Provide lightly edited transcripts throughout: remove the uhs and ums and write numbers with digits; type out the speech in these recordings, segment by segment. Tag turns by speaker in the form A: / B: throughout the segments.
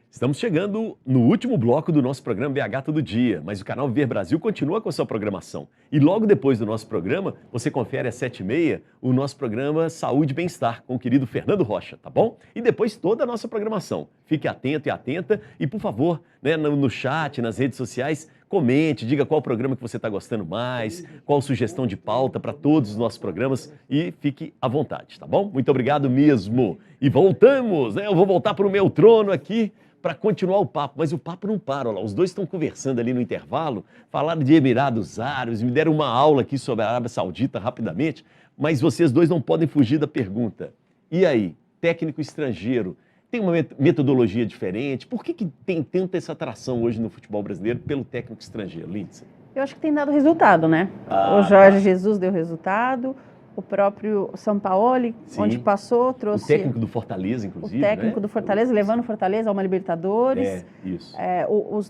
A: Estamos chegando no último bloco do nosso programa BH Todo Dia, mas o canal Viver Brasil continua com a sua programação. E logo depois do nosso programa, você confere às 7h30 o nosso programa Saúde e Bem-Estar com o querido Fernando Rocha, tá bom? E depois toda a nossa programação. Fique atento e atenta e, por favor, no chat, nas redes sociais, comente, diga qual programa que você está gostando mais, qual sugestão de pauta para todos os nossos programas e fique à vontade, tá bom? Muito obrigado mesmo. E voltamos, né? Eu vou voltar para o meu trono aqui para continuar o papo, mas o papo não para, olha lá, os dois estão conversando ali no intervalo, falaram de Emirados Árabes, me deram uma aula aqui sobre a Arábia Saudita rapidamente, mas vocês dois não podem fugir da pergunta. E aí, técnico estrangeiro, tem uma metodologia diferente? Por que tem tanta essa atração hoje no futebol brasileiro pelo técnico estrangeiro, Lindsay?
B: Eu acho que tem dado resultado, né? O Jorge Jesus deu resultado, o próprio Sampaoli,
A: Sim.
B: Onde passou, trouxe...
A: O técnico do Fortaleza, inclusive,
B: o técnico do Fortaleza, levando o Fortaleza a uma Libertadores.
A: Isso.
B: O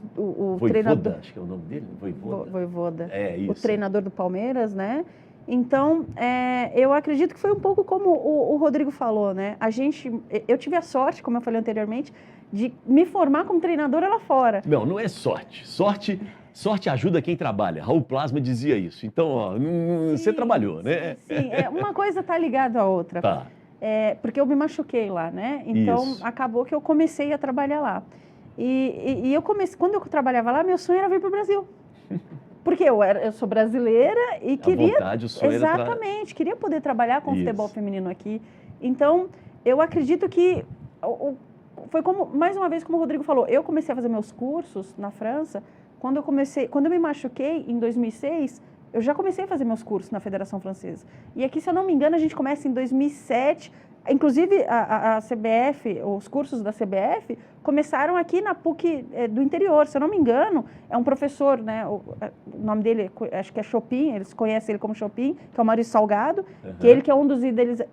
A: Voivoda,
B: treinador...
A: acho que é o nome dele, Voivoda.
B: Voivoda.
A: Isso.
B: O treinador do Palmeiras, né? Então, eu acredito que foi um pouco como o Rodrigo falou, né? Eu tive a sorte, como eu falei anteriormente, de me formar como treinadora lá fora.
A: Não é sorte. Sorte ajuda quem trabalha. Raul Plasma dizia isso. Então, ó, você trabalhou, né?
B: Sim, uma coisa tá ligada à outra.
A: Tá.
B: Porque eu me machuquei lá, né? Então,
A: Isso.
B: acabou que eu comecei a trabalhar lá. E quando eu trabalhava lá, meu sonho era vir para o Brasil. Porque eu sou brasileira e queria...
A: vontade, o sonho
B: exatamente, queria poder trabalhar com futebol feminino aqui. Então, eu acredito que... Foi mais uma vez, como o Rodrigo falou, eu comecei a fazer meus cursos na França. Quando eu me machuquei em 2006, eu já comecei a fazer meus cursos na Federação Francesa. E aqui, se eu não me engano, a gente começa em 2007. Inclusive, a CBF, os cursos da CBF, começaram aqui na PUC do interior. Se eu não me engano, é um professor, né? O nome dele, acho que é Chopin, eles conhecem ele como Chopin, que é o Maurício Salgado, que é um dos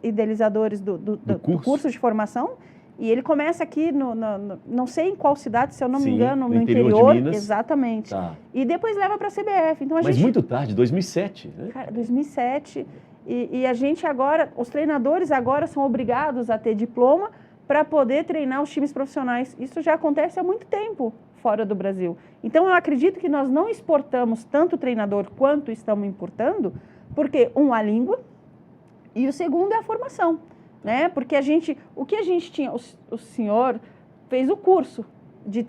B: idealizadores do curso de formação. E ele começa aqui, não sei em qual cidade, se eu não me engano, no interior
A: de Minas.
B: Exatamente.
A: Tá.
B: E depois leva para a CBF. Então,
A: Mas muito tarde, 2007. Né?
B: Cara, 2007. E a gente agora, os treinadores agora são obrigados a ter diploma para poder treinar os times profissionais. Isso já acontece há muito tempo fora do Brasil. Então, eu acredito que nós não exportamos tanto o treinador quanto estamos importando, porque, a língua, e o segundo é a formação. Né? Porque o que a gente tinha, o senhor fez o curso de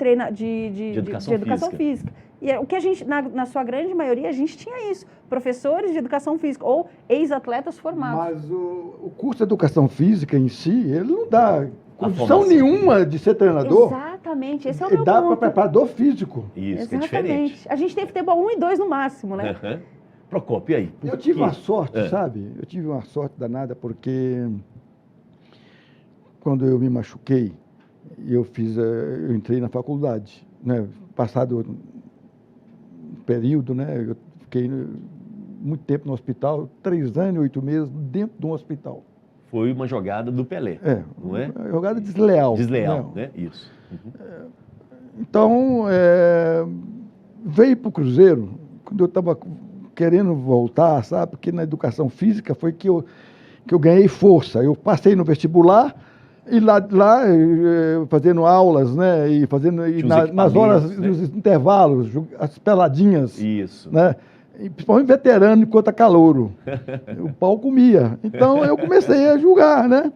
B: educação física. E o que a gente, na sua grande maioria, a gente tinha isso, professores de educação física ou ex-atletas formados.
C: Mas o curso de educação física em si, ele não dá condição nenhuma de ser treinador.
B: Exatamente, esse é o meu ponto.
C: Dá para preparador físico.
A: Isso,
B: exatamente.
A: Que é diferente.
B: A gente tem futebol 1 e 2 no máximo, né?
A: Procopio, e aí?
C: Eu tive uma sorte, sabe? Eu tive uma sorte danada, porque... Quando eu me machuquei, eu entrei na faculdade, né? Passado um período, né? Eu fiquei muito tempo no hospital, 3 anos e 8 meses dentro de um hospital.
A: Foi uma jogada do Pelé, não é?
C: Uma jogada desleal.
A: Desleal, né? Isso.
C: Então, veio para o Cruzeiro, quando eu estava querendo voltar, sabe? Porque na educação física foi que eu ganhei força. Eu passei no vestibular, e lá fazendo aulas, né? E fazendo nas horas, nos intervalos, as peladinhas.
A: Isso.
C: Né? E principalmente veterano enquanto calouro. O pau comia. Então eu comecei a jogar, né?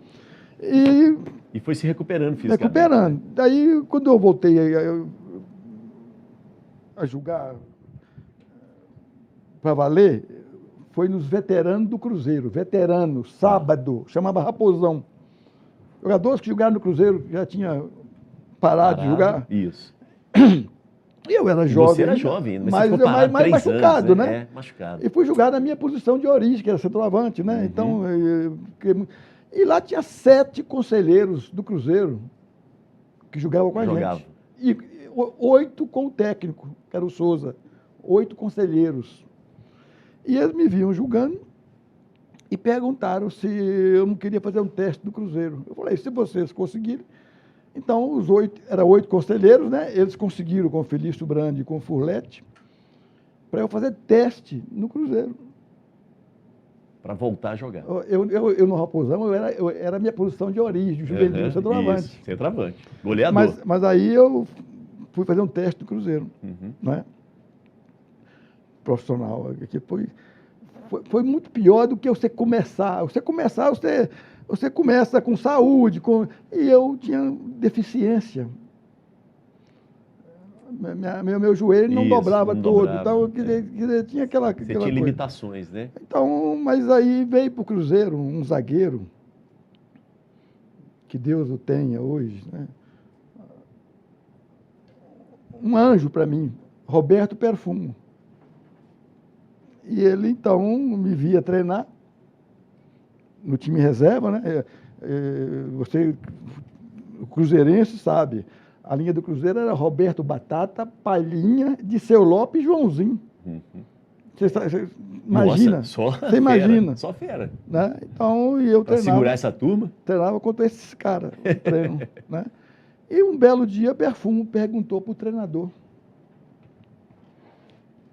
A: E foi se recuperando fisicamente.
C: Recuperando. Daí, quando eu voltei a jogar para valer, foi nos veteranos do Cruzeiro. Veterano, sábado, chamava Raposão. Jogadores que jogaram no Cruzeiro já tinham parado de jogar.
A: Isso.
C: Eu era jovem.
A: Você era jovem,
C: mas mais machucado,
A: anos,
C: né?
A: Machucado.
C: E fui jogar na minha posição de origem, que era centroavante, né? Então, e lá tinha 7 conselheiros do Cruzeiro que jogavam com a gente. E 8 com o técnico, que era o Souza. 8 conselheiros. E eles me viam jogando e perguntaram se eu não queria fazer um teste do Cruzeiro. Eu falei, se vocês conseguirem. Então, eram 8 conselheiros, né? Eles conseguiram com o Felício Brandi e com o Furlete para eu fazer teste no Cruzeiro.
A: Para voltar a jogar.
C: Eu no Raposão, eu era a minha posição de origem, juvenil, centroavante.
A: Isso, centroavante. Goleador.
C: Mas aí eu fui fazer um teste do Cruzeiro, né? Profissional. Que foi muito pior do que você começar. Você começa com saúde, e eu tinha deficiência. Meu joelho não dobrava todo, então eu tinha aquela
A: Você tinha
C: coisa.
A: limitações, né?
C: Então, mas aí veio para o Cruzeiro um zagueiro, que Deus o tenha hoje, né? Um anjo para mim, Roberto Perfumo. E ele, então, me via treinar no time reserva, né? Você, o cruzeirense, sabe, a linha do Cruzeiro era Roberto Batata, Palhinha, Disseu Lopes e Joãozinho. Você imagina?
A: Nossa, só
C: você imagina?
A: Só fera.
C: Né? Então, eu
A: Pra
C: treinava.
A: segurar essa turma?
C: Treinava contra esses caras no treino, né? E um belo dia, Perfumo perguntou para o treinador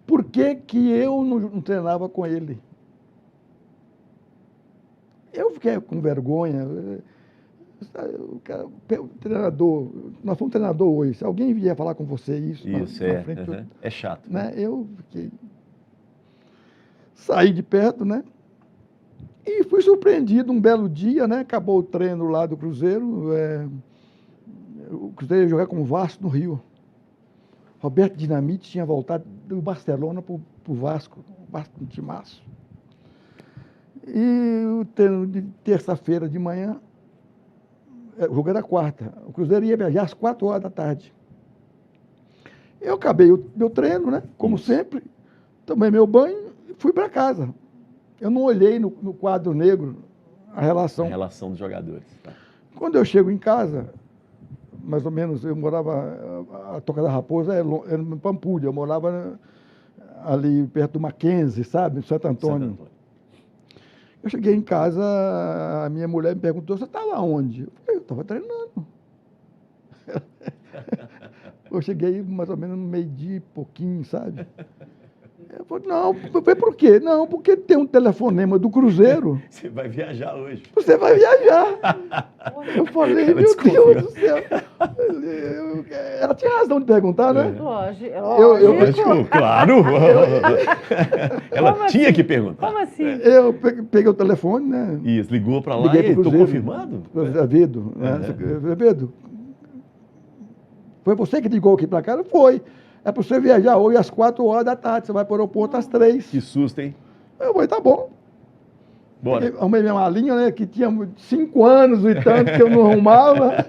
C: por que eu não treinava com ele. Eu fiquei com vergonha. O treinador, nós fomos treinador hoje. Se alguém vier falar com você isso na frente,
A: é chato.
C: Né? Eu fiquei. Saí de perto, né? E fui surpreendido um belo dia, né? Acabou o treino lá do Cruzeiro. O Cruzeiro ia jogar com o Vasco no Rio. Roberto Dinamite tinha voltado do Barcelona para o Vasco, um timaço. E o treino de terça-feira de manhã, o jogo era quarta, o Cruzeiro ia viajar às 4 horas da tarde. Eu acabei o meu treino, né? Como sempre, tomei meu banho e fui para casa. Eu não olhei no quadro negro a relação.
A: A relação dos jogadores. Tá.
C: Quando eu chego em casa, mais ou menos, eu morava, a Toca da Raposa era em Pampulha, eu morava ali perto do Mackenzie, sabe, em Santo Antônio. Eu cheguei em casa, a minha mulher me perguntou, você estava onde? Eu falei, eu estava treinando. Eu cheguei mais ou menos no meio-dia e pouquinho, sabe? Eu falei, não, por quê? Não, porque tem um telefonema do Cruzeiro.
A: Você vai viajar hoje.
C: Você vai viajar. Eu falei, meu Deus do céu. Ela tinha razão de perguntar, né?
B: Lógico.
A: Claro. Ela tinha que perguntar.
B: Como assim?
C: Eu peguei o telefone, né?
A: Isso, ligou para lá e estou confirmado?
C: Azevedo. Azevedo, foi você que ligou aqui para cá? Foi. É para você viajar hoje às 4 horas da tarde. Você vai para o aeroporto às 3.
A: Que susto, hein?
C: Eu falei, tá bom.
A: Bora.
C: Arrumei minha malinha, né? Que tinha 5 anos e tanto que eu não arrumava.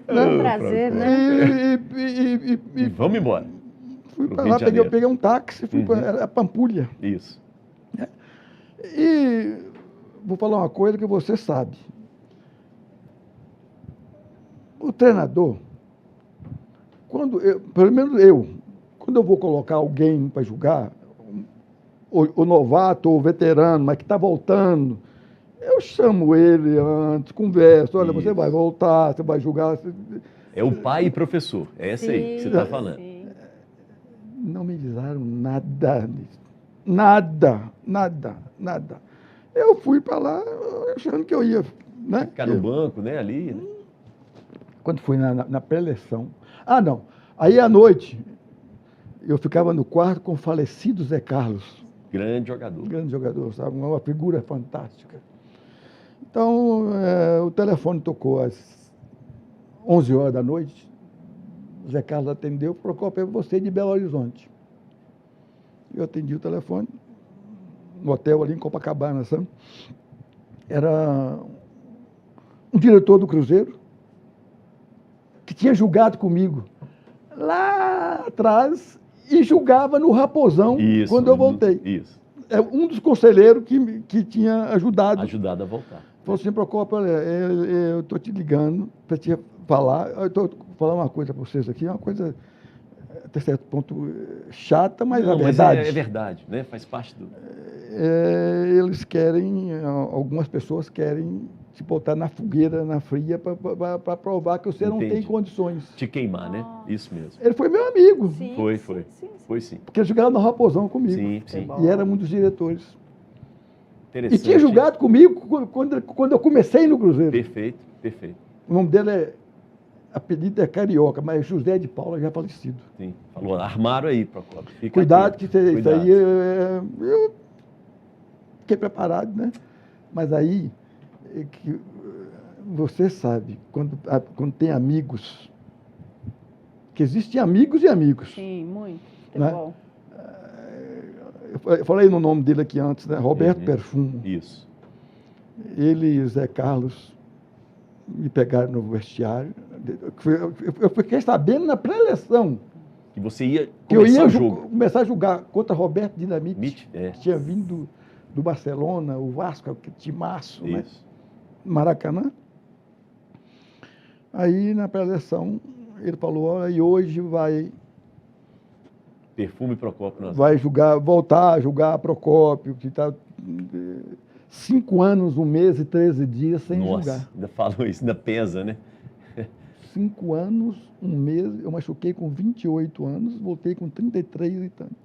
B: É um prazer, né?
C: E
A: vamos embora.
C: Fui para lá, peguei um táxi, fui para Pampulha.
A: Isso.
C: E vou falar uma coisa que você sabe. O treinador, pelo menos quando eu vou colocar alguém para jogar, o novato ou o veterano, mas que está voltando, eu chamo ele antes, converso, olha, você vai voltar, você vai jogar.
A: É o pai e professor, é essa aí que você está falando.
B: Sim.
C: Não me avisaram nada disso. Nada. Eu fui para lá achando que eu ia, né?
A: Ficar no banco, né, ali, né?
C: Quando fui na pré-eleição. Ah, não. Aí, à noite, eu ficava no quarto com o falecido Zé Carlos.
A: Grande jogador.
C: Grande jogador, sabe? Uma figura fantástica. Então, o telefone tocou às 11 horas da noite. O Zé Carlos atendeu, Procópio, é você de Belo Horizonte. Eu atendi o telefone, no hotel ali em Copacabana, sabe? Era um diretor do Cruzeiro, que tinha julgado comigo lá atrás e julgava no Raposão quando eu voltei.
A: Isso.
C: É um dos conselheiros que tinha ajudado.
A: Ajudado a voltar.
C: Falou assim, Procópio, olha, eu estou te ligando para te falar, eu estou falando uma coisa para vocês aqui, uma coisa até certo ponto chata, mas é verdade.
A: Mas é verdade, né? Faz parte do...
C: Eles querem, algumas pessoas querem te botar na fogueira, na fria, para provar que você não tem condições.
A: Te queimar, né? Isso mesmo.
C: Ele foi meu amigo.
B: Sim,
A: Foi sim.
C: Porque ele jogava no Raposão comigo.
A: Sim.
C: E era um dos diretores. E tinha jogado comigo quando eu comecei no Cruzeiro.
A: Perfeito, perfeito.
C: O nome dele apelido é Carioca, mas José de Paula já falecido.
A: Sim, falou, armaram aí, Procópio.
C: Cuidado, que isso aí eu fiquei preparado, né? Mas aí, que você sabe, quando tem amigos, que existem amigos e amigos.
B: Sim, muito.
C: Né?
B: Bom.
C: Eu falei no nome dele aqui antes, né? Roberto Perfumo.
A: Isso.
C: Ele e o Zé Carlos me pegaram no vestiário. Eu fiquei sabendo na pré-eleição
A: Que você ia
C: começar
A: o jogo.
C: começar a jogar contra Roberto Dinamite,
A: É.
C: que tinha vindo do Barcelona, o Vasco, que timaço, né?
A: Isso.
C: Maracanã. Aí, na pré-eleição, ele falou, olha, e hoje
A: Perfume Procópio.
C: Vai voltar a jogar Procópio, que está 5 anos, 1 mês e 13 dias sem jogar.
A: Ainda falou isso, ainda pesa, né?
C: 5 anos, 1 mês, eu machuquei com 28 anos, voltei com 33 e tanto.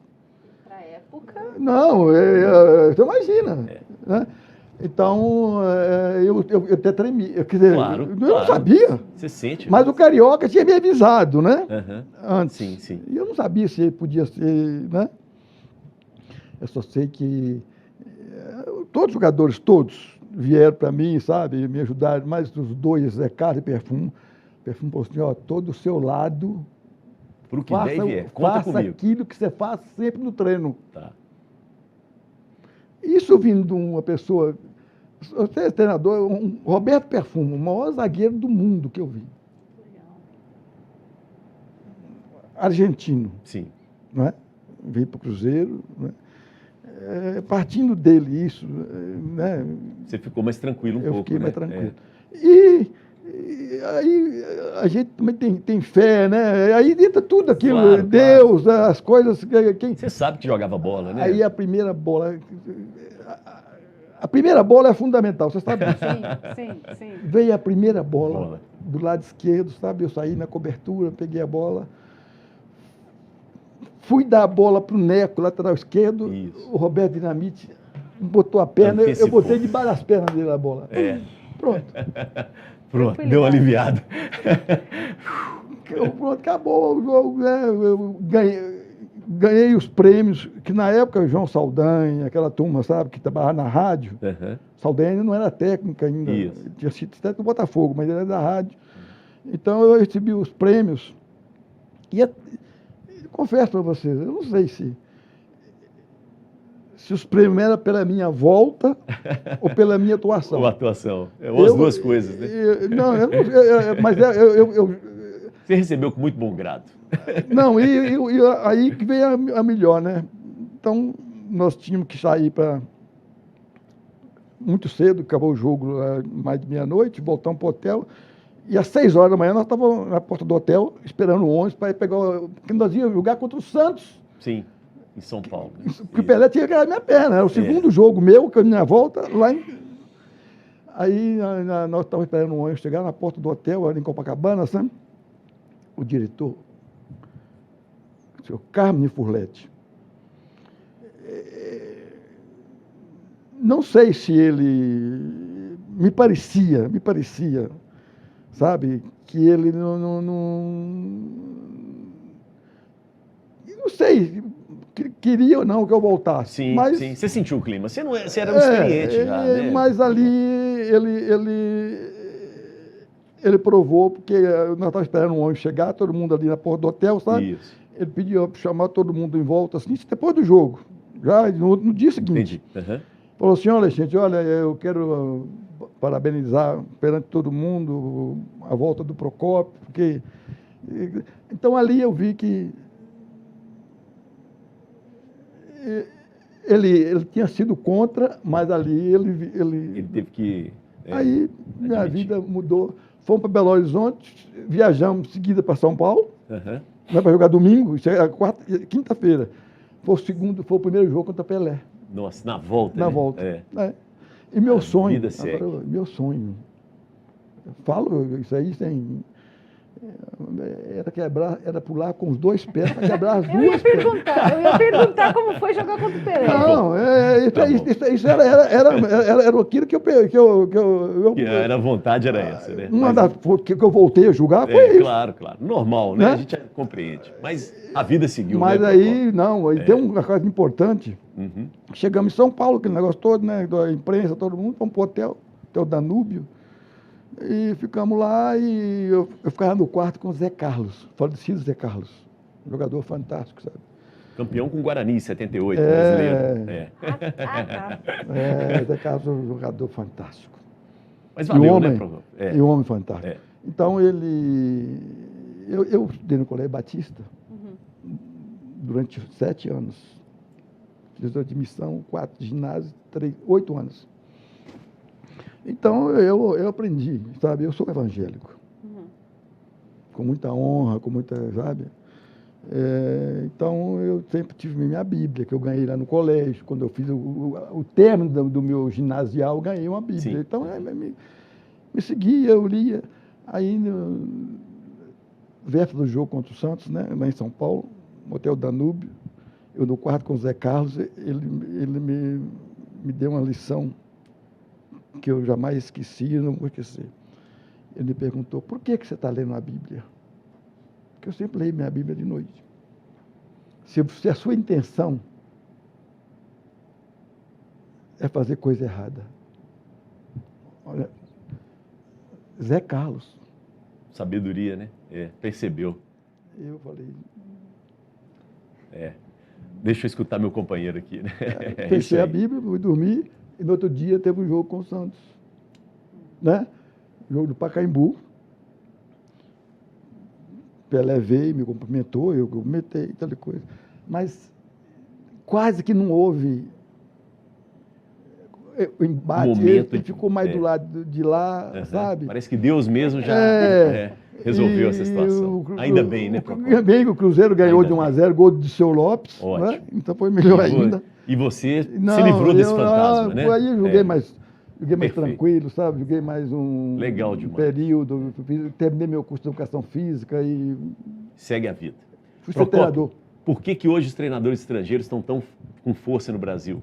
B: Para a época?
C: Não, você imagina. Né? Então, eu até tremi. Quer dizer,
A: Claro,
C: eu não sabia.
A: Você sente.
C: Mas o Carioca tinha me avisado, né? Antes.
A: Sim, sim.
C: E eu não sabia se podia ser, né? Eu só sei que todos os jogadores, todos, vieram para mim, sabe? Me ajudaram, mais os dois, Zé Carlos e Perfume. Perfume falou assim, ó, todo do seu lado,
A: Pro que der e vier. Conta
C: faça
A: comigo.
C: aquilo que você faz sempre no treino.
A: Tá.
C: Isso vindo de uma pessoa, você é treinador, Roberto Perfume, o maior zagueiro do mundo que eu vi. Argentino.
A: Sim.
C: Né? Veio para o Cruzeiro. Né? Partindo dele, isso. Né?
A: Você ficou mais tranquilo um
C: eu
A: pouco,
C: fiquei
A: né?
C: mais tranquilo. E aí a gente também tem fé, né? Aí entra tudo aquilo,
A: Claro,
C: Deus, as coisas.
A: Você sabe que jogava bola, né?
C: Aí a primeira bola. A primeira bola é fundamental, você sabe disso.
B: Sim.
C: Veio a primeira bola do lado esquerdo, sabe? Eu saí na cobertura, peguei a bola. Fui dar a bola para o Neco, lateral esquerdo. Isso. O Roberto Dinamite botou a perna, eu botei debaixo das pernas dele a bola. Pronto.
A: Pronto, deu uma aliviada.
C: Pronto, acabou o jogo. Né? Eu ganhei os prêmios, que na época o João Saldanha, aquela turma, sabe, que trabalhava na rádio. Saldanha não era técnica ainda.
A: Isso.
C: Tinha sido técnico do Botafogo, mas ele era da rádio. Então eu recebi os prêmios. E confesso para vocês, eu não sei se os prêmios eram pela minha volta ou pela minha atuação.
A: Ou atuação. Ou as duas coisas, né?
C: Mas
A: você recebeu com muito bom grado.
C: Não, e aí que veio a melhor, né? Então, nós tínhamos que sair para muito cedo, acabou o jogo mais de meia-noite, voltamos para o hotel. E às 6 horas da manhã nós estávamos na porta do hotel, esperando o ônibus para ir pegar. Porque nós íamos jogar contra o Santos.
A: Sim, em São Paulo. Né?
C: Porque o Pelé tinha que era a minha perna. Era o segundo jogo meu, que a minha volta, lá em. Aí nós estávamos esperando o ônibus chegar na porta do hotel, ali em Copacabana, sabe? O diretor, o senhor Carmine Furletti. Não sei se ele. Me parecia, sabe, que ele não sei, queria ou não que eu voltasse.
A: Sim,
C: mas,
A: sim. Você sentiu o clima, você era um experiente já, né?
C: Mas ali ele provou, porque nós estávamos esperando um ônibus chegar, todo mundo ali na porta do hotel, sabe?
A: Isso.
C: Ele pediu para chamar todo mundo em volta, assim, depois do jogo, já no dia seguinte.
A: Entendi.
C: Falou assim, olha, gente, eu quero parabenizar perante todo mundo a volta do Procópio, porque... Então, ali eu vi que ele tinha sido contra, mas ali
A: ele teve que...
C: Aí minha vida mudou. Fomos para Belo Horizonte, viajamos em seguida para São Paulo, para jogar domingo, isso é quinta-feira. Foi o primeiro jogo contra Pelé.
A: Nossa, na volta,
C: Na
A: né?
C: volta. E meu sonho,
A: vida segue.
C: meu sonho, eu falo isso aí sem... Era pular com os 2 pés para quebrar as
B: Eu ia
C: 2 pernas.
B: perguntar, como foi jogar contra o Pereira.
C: Não, isso era aquilo que
A: Que era a vontade, era essa, né?
C: Uma das que eu voltei a jogar foi isso.
A: Claro. Normal, né? A gente compreende. Mas a vida seguiu,
C: Mas
A: né,
C: aí, não, aí tem uma coisa importante.
A: Uhum.
C: Chegamos em São Paulo, aquele negócio todo, né? Da imprensa, todo mundo, fomos pro hotel Danúbio. E ficamos lá e eu ficava no quarto com o Zé Carlos, falecido Zé Carlos. Jogador fantástico, sabe?
A: Campeão com o Guarani, 78, brasileiro.
C: Tá. Zé Carlos é um jogador fantástico.
A: Mas valeu,
C: homem,
A: né, Procópio?
C: E um homem fantástico. Então, eu estudei no Colégio Batista durante 7 anos. Fiz admissão, 4 de ginásio, 8 anos. Então, eu aprendi, sabe? Eu sou evangélico. Com muita honra, com muita, sabe? Então, eu sempre tive minha Bíblia, que eu ganhei lá no colégio. Quando eu fiz o término do meu ginasial, eu ganhei uma Bíblia.
A: Sim.
C: Então, me seguia, eu lia. Aí, véspera do jogo contra o Santos, né? Lá em São Paulo, no Hotel Danúbio, eu no quarto com o Zé Carlos, ele me deu uma lição que eu jamais esqueci e não vou esquecer. Ele me perguntou, por que você está lendo a Bíblia? Porque eu sempre leio minha Bíblia de noite. Se a sua intenção é fazer coisa errada, olha, Zé Carlos.
A: Sabedoria, né? Percebeu.
C: Eu falei...
A: Deixa eu escutar meu companheiro aqui, né?
C: Fechei a Bíblia, fui dormir, e no outro dia teve um jogo com o Santos. Né? Jogo do Pacaembu. Pelé veio, me cumprimentou, eu cumprimentei, tal coisa. Mas quase que não houve o embate. Ele ficou mais do lado de lá, sabe?
A: Parece que Deus mesmo já resolveu essa situação. Ainda bem, né, Procópio?
C: Ainda bem que o Cruzeiro ganhou de 1-0, gol de Seu Lopes.
A: Ótimo.
C: Né? Então foi melhor ainda.
A: E você se livrou desse fantasma, né?
C: Aí eu joguei mais
A: Perfeito.
C: tranquilo, sabe? Joguei mais um período. Terminei meu curso de educação física e...
A: Segue a vida.
C: Fui ser treinador.
A: Por que hoje os treinadores estrangeiros estão tão com força no Brasil?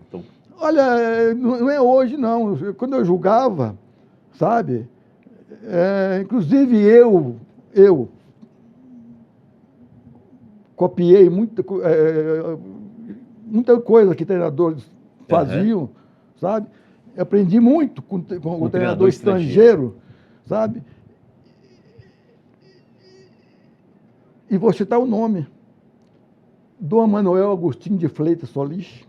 C: Olha, não é hoje, não. Quando eu julgava, sabe? Inclusive eu copiei muita coisa que treinadores faziam, sabe? Aprendi muito com o treinador estrangeiro, sabe? E vou citar o nome. Dom Manuel Agostinho de Freitas Solis,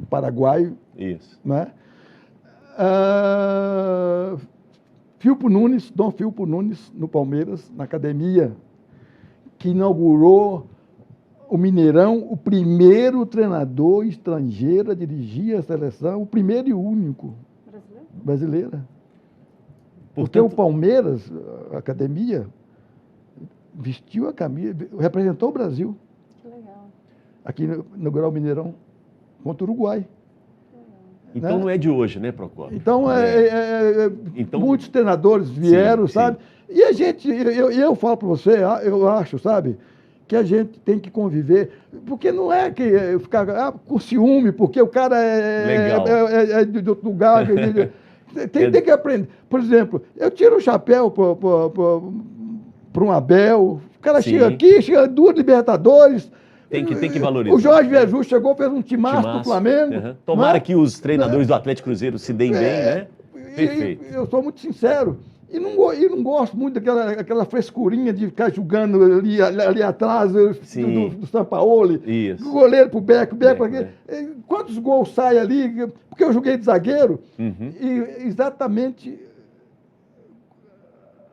C: paraguaio.
A: Isso.
C: Né? Dom Filpo Nunes, no Palmeiras, na academia, que inaugurou o Mineirão, o primeiro treinador estrangeiro a dirigir a seleção, o primeiro e único brasileira. Porque o Palmeiras, a academia, vestiu a camisa, representou o Brasil.
B: Que legal.
C: Aqui inaugurou o Mineirão contra o Uruguai.
A: Então não é de hoje, né, Procópio?
C: Então, muitos treinadores vieram, sabe? E a gente, eu falo para você, eu acho, sabe, que a gente tem que conviver, porque não é que ficar com ciúme, porque o cara é de outro lugar. Tem que aprender. Por exemplo, eu tiro o chapéu para um Abel, o cara chega aqui, chega 2 Libertadores.
A: Tem que valorizar.
C: O Jorge Jesus chegou, fez um timaço pro Flamengo.
A: Tomara que os treinadores do Atlético Cruzeiro se deem bem, né? Perfeito.
C: Eu sou muito sincero. E não gosto muito daquela frescurinha de ficar jogando ali atrás do Sampaoli.
A: Isso.
C: O goleiro pro Beco. Quantos gols saem ali? Porque eu joguei de zagueiro. E exatamente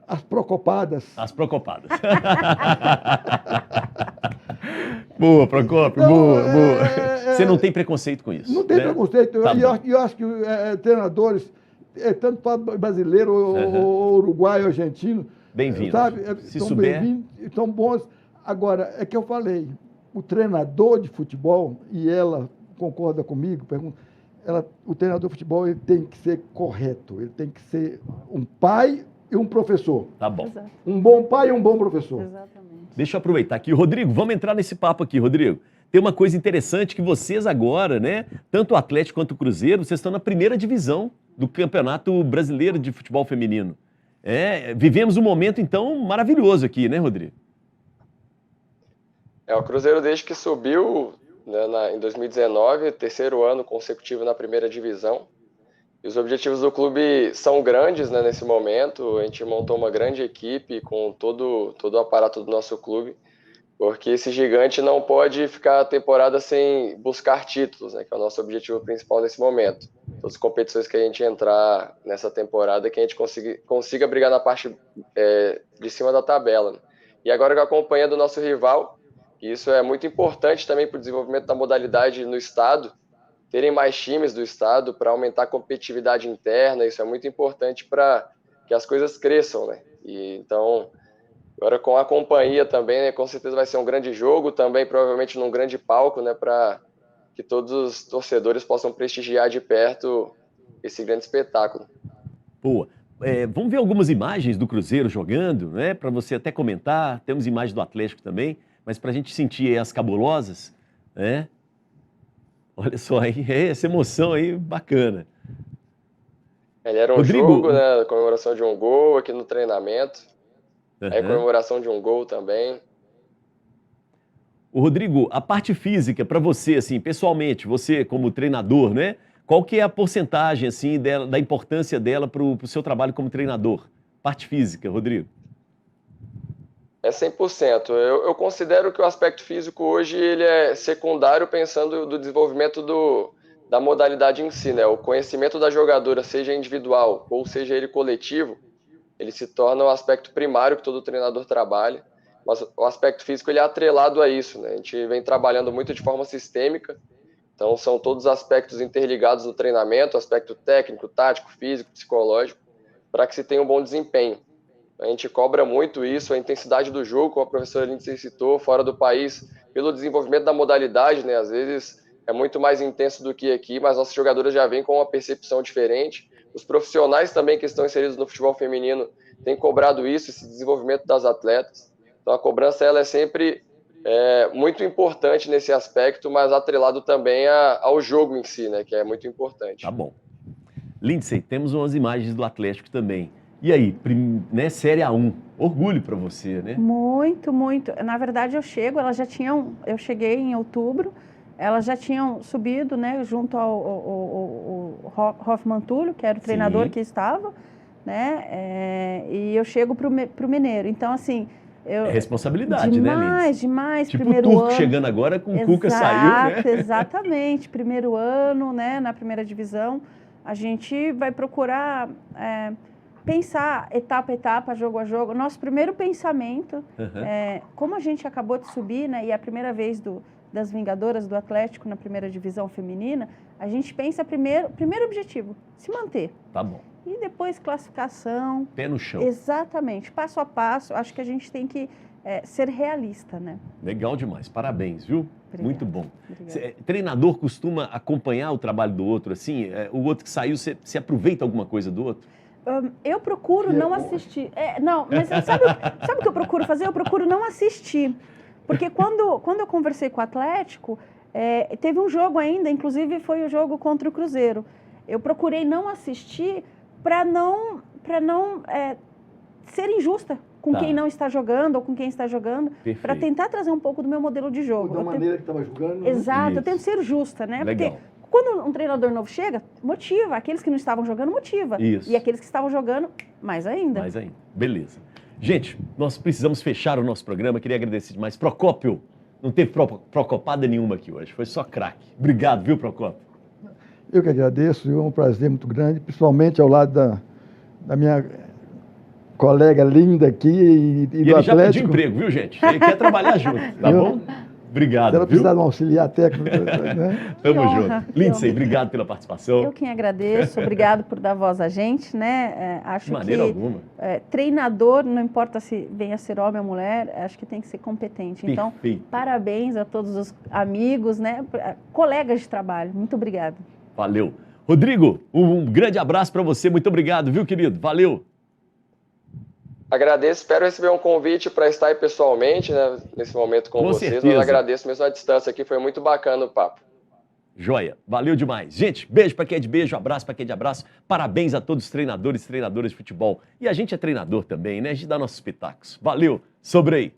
C: as Procopadas.
A: As Procopadas. Boa, Procópio,
C: então,
A: boa. Você não tem preconceito com isso?
C: Não tem preconceito.
A: Tá
C: eu acho que treinadores, tanto brasileiro, ou uruguaio, argentino,
A: bem-vindos.
C: Sabe?
A: Se souber.
C: Estão bons. Agora, é que eu falei, o treinador de futebol, e ela concorda comigo, o treinador de futebol ele tem que ser correto, ele tem que ser um pai e um professor.
A: Tá bom.
B: Exato.
C: Um bom pai e um bom professor.
B: Exatamente.
A: Deixa eu aproveitar aqui. Rodrigo, vamos entrar nesse papo aqui, Rodrigo. Tem uma coisa interessante que vocês agora, né, tanto o Atlético quanto o Cruzeiro, vocês estão na primeira divisão do Campeonato Brasileiro de Futebol Feminino. Vivemos um momento, então, maravilhoso aqui, né, Rodrigo?
D: O Cruzeiro, desde que subiu, né, em 2019, terceiro ano consecutivo na primeira divisão. E os objetivos do clube são grandes, né, nesse momento. A gente montou uma grande equipe com todo o aparato do nosso clube, porque esse gigante não pode ficar a temporada sem buscar títulos, né, que é o nosso objetivo principal nesse momento. Todas as competições que a gente entrar nessa temporada, que a gente consiga brigar na parte de cima da tabela. Né? E agora com a companhia do nosso rival, isso é muito importante também para o desenvolvimento da modalidade no estado, terem mais times do estado para aumentar a competitividade interna, isso é muito importante para que as coisas cresçam, né? E então, agora com a companhia também, né, com certeza vai ser um grande jogo, também provavelmente num grande palco, né, para que todos os torcedores possam prestigiar de perto esse grande espetáculo.
A: Boa. Vamos ver algumas imagens do Cruzeiro jogando, né, para você até comentar. Temos imagens do Atlético também, mas para a gente sentir aí as cabulosas, né? Olha só aí, essa emoção aí bacana.
D: Ele era um
A: Rodrigo,
D: jogo, né, a comemoração de um gol aqui no treinamento, aí a
A: Aham.
D: comemoração de um gol também.
A: O Rodrigo, a parte física para você, assim, pessoalmente, você como treinador, né? Qual que é a porcentagem, assim, da importância dela para o seu trabalho como treinador? Parte física, Rodrigo.
D: É 100%. Eu considero que o aspecto físico hoje ele é secundário pensando do desenvolvimento da modalidade em si, né? O conhecimento da jogadora, seja individual ou seja ele coletivo, ele se torna um aspecto primário que todo treinador trabalha. Mas o aspecto físico ele é atrelado a isso, né? A gente vem trabalhando muito de forma sistêmica, então são todos os aspectos interligados no treinamento, aspecto técnico, tático, físico, psicológico, para que se tenha um bom desempenho. A gente cobra muito isso, a intensidade do jogo, como a professora Lindsay citou, fora do país, pelo desenvolvimento da modalidade, né? Às vezes é muito mais intenso do que aqui, mas nossos jogadores já vêm com uma percepção diferente. Os profissionais também que estão inseridos no futebol feminino têm cobrado isso, esse desenvolvimento das atletas. Então a cobrança ela é sempre muito importante nesse aspecto, mas atrelado também ao jogo em si, né? Que é muito importante.
A: Tá bom. Lindsay, temos umas imagens do Atlético também. E aí, né, Série A1, orgulho para você, né?
B: Muito, muito. Na verdade, eu cheguei em outubro, elas já tinham subido, né, junto ao Hoffmann Túlio, que era o treinador que estava, né, e eu chego para o Mineiro. Então, assim...
A: É responsabilidade, né, Lindsay?
B: Demais.
A: Tipo
B: primeiro
A: o Turco
B: ano.
A: chegando agora com o Cuca saiu, né?
B: Exatamente. Primeiro ano, né, na primeira divisão, a gente vai procurar... pensar etapa a etapa, jogo a jogo. Nosso primeiro pensamento, como a gente acabou de subir, né, e é a primeira vez das Vingadoras do Atlético na primeira divisão feminina, a gente pensa primeiro objetivo, se manter.
A: Tá bom.
B: E depois classificação.
A: Pé no chão.
B: Exatamente, passo a passo. Acho que a gente tem que ser realista, né?
A: Legal demais, parabéns, viu?
B: Obrigada.
A: Muito bom.
B: Obrigada.
A: Treinador costuma acompanhar o trabalho do outro, assim? O outro que saiu, você aproveita alguma coisa do outro?
B: Eu procuro não assistir. Não, mas sabe o que eu procuro fazer? Eu procuro não assistir. Porque quando eu conversei com o Atlético, teve um jogo ainda, inclusive foi o jogo contra o Cruzeiro. Eu procurei não assistir para não ser injusta com quem não está jogando ou com quem está jogando, para tentar trazer um pouco do meu modelo de jogo.
C: Da maneira que estava jogando.
B: Exato,
C: Isso.
B: eu tento ser justa, né?
A: Legal.
B: Porque quando um treinador novo chega, motiva. Aqueles que não estavam jogando, motiva.
A: Isso.
B: E aqueles que estavam jogando, mais ainda.
A: Mais ainda. Beleza. Gente, nós precisamos fechar o nosso programa. Queria agradecer demais. Procópio, não teve procopada nenhuma aqui hoje. Foi só craque. Obrigado, viu, Procópio?
C: Eu que agradeço. É um prazer muito grande, principalmente ao lado da minha colega linda aqui e do
A: ele
C: Atlético.
A: já pediu emprego, viu, gente? Ele quer trabalhar junto, tá bom? Obrigado,
C: Se ela
A: viu?
C: precisar de um auxiliar técnico, né?
A: Tamo
B: Que honra,
A: junto.
B: que
A: Lindsay,
B: honra.
A: obrigado pela participação.
B: Eu quem agradeço. Obrigado por dar voz a gente, né? Acho
A: De maneira
B: que
A: alguma.
B: treinador, não importa se venha a ser homem ou mulher, acho que tem que ser competente. Então,
A: Perfeito.
B: parabéns a todos os amigos, né? Colegas de trabalho. Muito obrigada.
A: Valeu. Rodrigo, um grande abraço para você. Muito obrigado, viu, querido? Valeu.
D: Agradeço, espero receber um convite para estar aí pessoalmente, né, nesse momento com vocês,
A: certeza.
D: mas agradeço mesmo a distância aqui, foi muito bacana o papo.
A: Joia, valeu demais. Gente, beijo para quem é de beijo, abraço para quem é de abraço. Parabéns a todos os treinadores e treinadoras de futebol. E a gente é treinador também, né? A gente dá nossos pitacos. Valeu, sobrei.